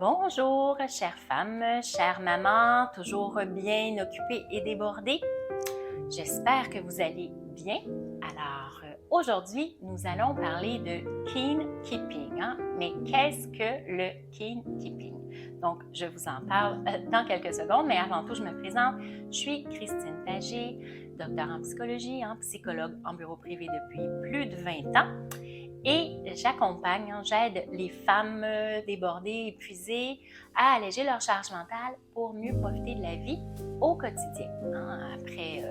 Bonjour, chères femmes, chères mamans, toujours bien occupées et débordées. J'espère que vous allez bien. Alors, aujourd'hui, nous allons parler de kin keeping. Mais qu'est-ce que le kin keeping? Donc, je vous en parle dans quelques secondes, mais avant tout, je me présente. Je suis Christine Pagé, docteur en psychologie, psychologue en bureau privé depuis plus de 20 ans. Et j'accompagne, j'aide les femmes débordées, épuisées à alléger leur charge mentale pour mieux profiter de la vie au quotidien. Après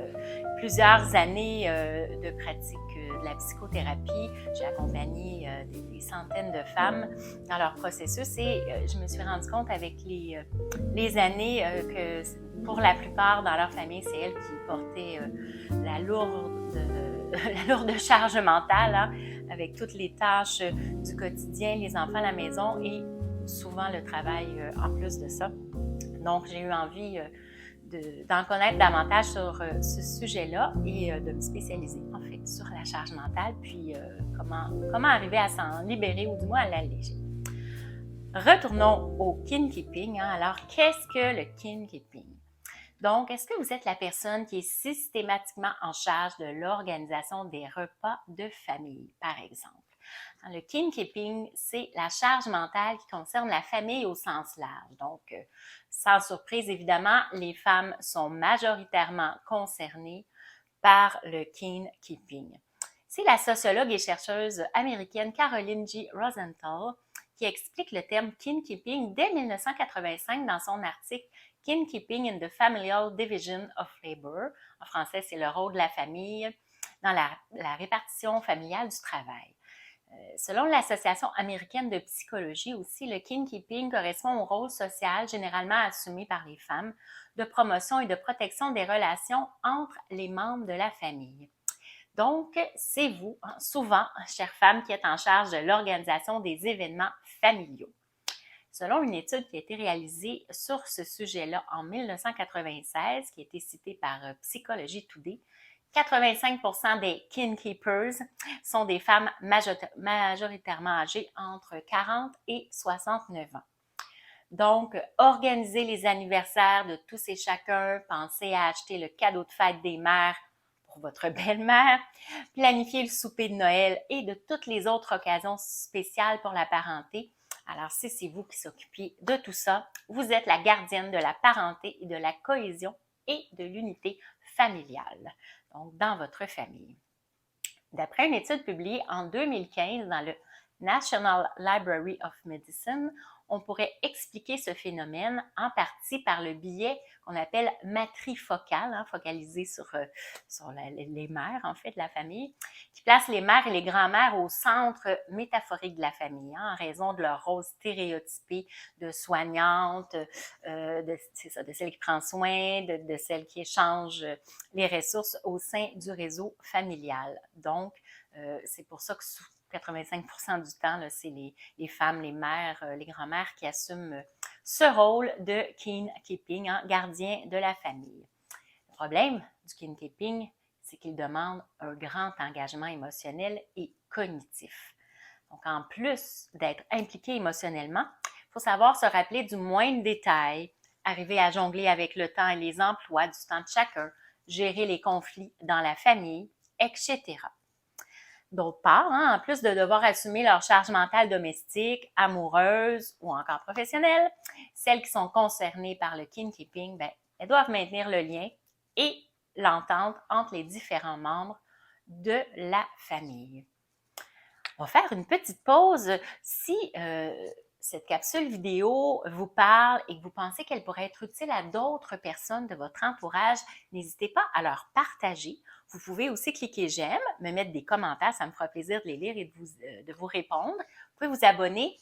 plusieurs années de pratique de la psychothérapie, j'ai accompagné des centaines de femmes dans leur processus et je me suis rendu compte avec les années que pour la plupart dans leur famille, c'est elles qui portaient la lourde charge mentale, avec toutes les tâches du quotidien, les enfants à la maison et souvent le travail en plus de ça. Donc, j'ai eu envie d'en connaître davantage sur ce sujet-là et de me spécialiser en fait sur la charge mentale, puis comment arriver à s'en libérer ou du moins à l'alléger. Retournons au kin keeping. Alors, qu'est-ce que le kin keeping? Donc, est-ce que vous êtes la personne qui est systématiquement en charge de l'organisation des repas de famille, par exemple? Le kin keeping, c'est la charge mentale qui concerne la famille au sens large. Donc, sans surprise, évidemment, les femmes sont majoritairement concernées par le kin keeping. C'est la sociologue et chercheuse américaine Caroline G. Rosenthal qui explique le terme kin keeping dès 1985 dans son article Kin Keeping in the Familial Division of Labor. En français, c'est le rôle de la famille dans la répartition familiale du travail. Selon l'Association américaine de psychologie aussi, le kin keeping correspond au rôle social généralement assumé par les femmes de promotion et de protection des relations entre les membres de la famille. Donc, c'est vous, souvent, chères femmes, qui êtes en charge de l'organisation des événements familiaux. Selon une étude qui a été réalisée sur ce sujet-là en 1996, qui a été citée par Psychology Today, 85% des kin keepers sont des femmes majoritairement âgées entre 40 et 69 ans. Donc, organisez les anniversaires de tous et chacun, pensez à acheter le cadeau de fête des mères pour votre belle-mère, planifiez le souper de Noël et de toutes les autres occasions spéciales pour la parenté. Alors, si c'est vous qui s'occupez de tout ça, vous êtes la gardienne de la parenté et de la cohésion et de l'unité familiale, donc dans votre famille. D'après une étude publiée en 2015 dans le National Library of Medicine, on pourrait expliquer ce phénomène en partie par le biais qu'on appelle matrifocal, focalisé sur les mères, en fait, de la famille, qui place les mères et les grands-mères au centre métaphorique de la famille, en raison de leur rôle stéréotypé de soignante, de celle qui prend soin, de celle qui échange les ressources au sein du réseau familial. Donc, c'est pour ça que 85% du temps, là, c'est les femmes, les mères, les grands-mères qui assument ce rôle de kin keeping, gardien de la famille. Le problème du kin keeping, c'est qu'il demande un grand engagement émotionnel et cognitif. Donc, en plus d'être impliqué émotionnellement, il faut savoir se rappeler du moindre détail, arriver à jongler avec le temps et les emplois du temps de chacun, gérer les conflits dans la famille, etc. D'autre part, en plus de devoir assumer leur charge mentale domestique, amoureuse ou encore professionnelle, celles qui sont concernées par le kin keeping, elles doivent maintenir le lien et l'entente entre les différents membres de la famille. On va faire une petite pause. Si cette capsule vidéo vous parle et que vous pensez qu'elle pourrait être utile à d'autres personnes de votre entourage, n'hésitez pas à leur partager. Vous pouvez aussi cliquer j'aime, me mettre des commentaires, ça me fera plaisir de les lire et de vous répondre. Vous pouvez vous abonner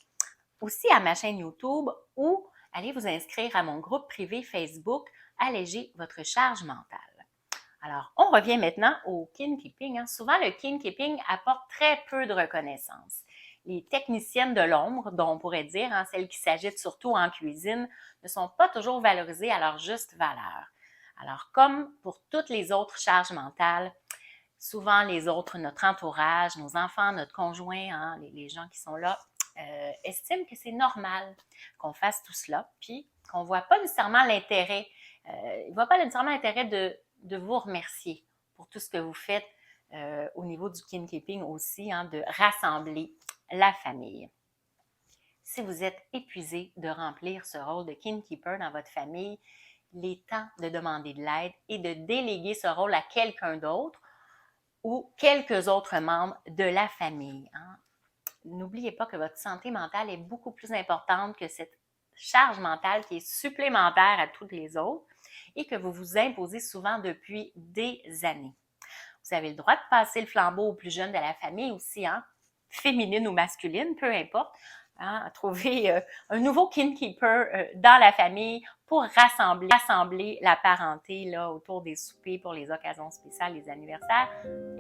aussi à ma chaîne YouTube ou aller vous inscrire à mon groupe privé Facebook Alléger votre charge mentale. Alors, on revient maintenant au kin keeping. Souvent, le kin keeping apporte très peu de reconnaissance. Les techniciennes de l'ombre, dont on pourrait dire, celles qui s'agitent surtout en cuisine, ne sont pas toujours valorisées à leur juste valeur. Alors, comme pour toutes les autres charges mentales, souvent les autres, notre entourage, nos enfants, notre conjoint, les gens qui sont là, estiment que c'est normal qu'on fasse tout cela, puis qu'on ne voit pas nécessairement l'intérêt, ils ne voient pas nécessairement l'intérêt de vous remercier pour tout ce que vous faites au niveau du kin keeping aussi, hein, de rassembler la famille. Si vous êtes épuisé de remplir ce rôle de kin keeper dans votre famille, il est temps de demander de l'aide et de déléguer ce rôle à quelqu'un d'autre ou quelques autres membres de la famille. Hein. N'oubliez pas que votre santé mentale est beaucoup plus importante que cette charge mentale qui est supplémentaire à toutes les autres et que vous vous imposez souvent depuis des années. Vous avez le droit de passer le flambeau aux plus jeunes de la famille aussi, hein, féminine ou masculine, peu importe, hein, à trouver un nouveau kin keeper dans la famille pour rassembler la parenté là, autour des soupers pour les occasions spéciales, les anniversaires,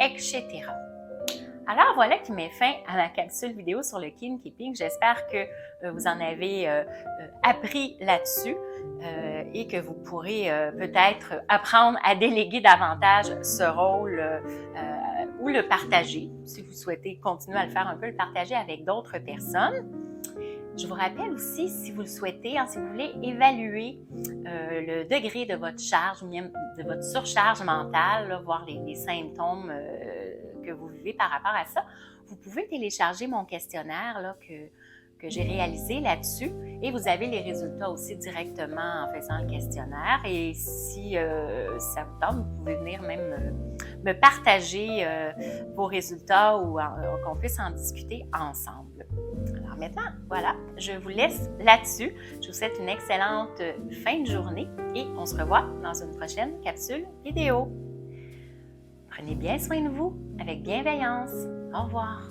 etc. Alors voilà qui met fin à ma capsule vidéo sur le kin keeping. J'espère que vous en avez appris là-dessus et que vous pourrez peut-être apprendre à déléguer davantage ce rôle ou le partager. Si vous souhaitez continuer à le faire un peu, le partager avec d'autres personnes. Je vous rappelle aussi, si vous le souhaitez, hein, si vous voulez évaluer le degré de votre charge ou même de votre surcharge mentale, là, voir les symptômes que vous vivez par rapport à ça, vous pouvez télécharger mon questionnaire là, que j'ai réalisé là-dessus et vous avez les résultats aussi directement en faisant le questionnaire. Et si ça vous tente, vous pouvez venir même me partager vos résultats ou qu'on puisse en discuter ensemble. Alors maintenant, voilà, je vous laisse là-dessus. Je vous souhaite une excellente fin de journée et on se revoit dans une prochaine capsule vidéo. Prenez bien soin de vous avec bienveillance. Au revoir.